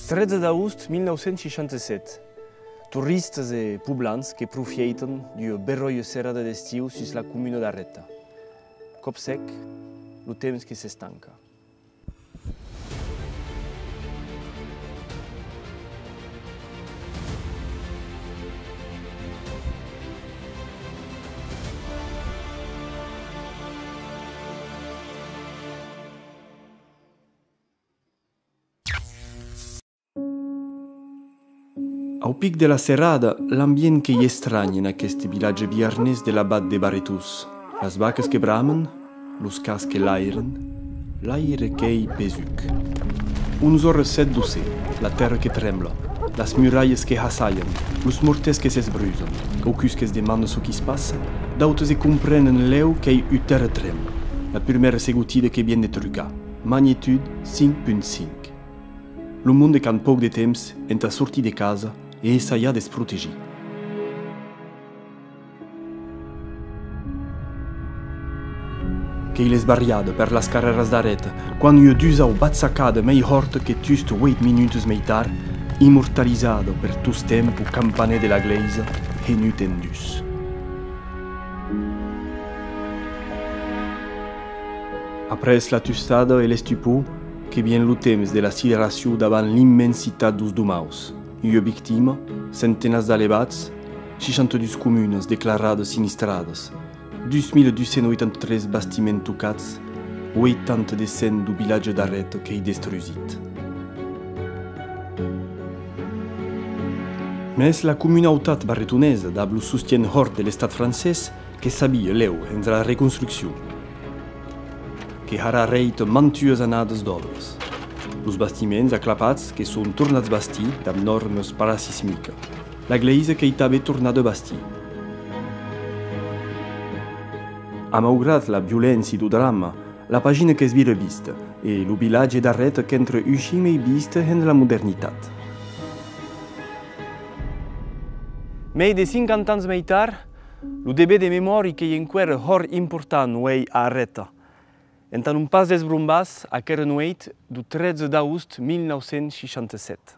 13 d'agost 1967. Turistes e poblans que profiten d'una berroia serrada d'estiu sus la comuna d'Arreta. Cop sec, lo temps que s'estanca. Au pic de la serrada, l'ambient che è strano in aquest villaggio viernes de l'abbat de Baretus. Las vacas che bramen, los cas che lairen, l'aire che è pesuc. Uns ores set doce, la terra che trembla, las muralles che hassaien, los mortes che s'esbrusen, caucus che es demanda su chi se passa, d'autres se comprenen leu che è terra trembla, la primera segutida che viene trucà, magnitude 5.5. Lo monde can poc de temps entra sortir de casa e essaia de protegir. Che il es barriada per las carreras d'Arreta, quando io dus au bazzacada mei horta che just 8 minutos mei tar, immortalizado per tus tempo campane de la gleisa e nutendus. Apres la tustada e l'estupor, che vien lo temps de la sideració davant l'immensitat dos domaus. Io victima, centenas d'alevats, 62 comunes declarades sinistrades, 2283 bastiments tocats, 80% du villaggio d'Arreta che è destruït. Mes la comunautat barretonesa dab lo sostien hort de l'estat francès che sabia leu entra la reconstrucció, che harà reit mantues anades d'obres. Los bastiments aclapats che son tornats bastir d'ab normes parasismica. La gleisa che itabe tornada bastir. A malgrat la violenza do drama, la pagina che svira vista e lo villaggio d'Arreta che entra uscime e vista en la modernitat. Mei de 50 ans mai tar, lo debe de memori che enquer hor important uei a Arreta. Entan un pas desbrumbas a quera nueit du 13 d'agost 1967.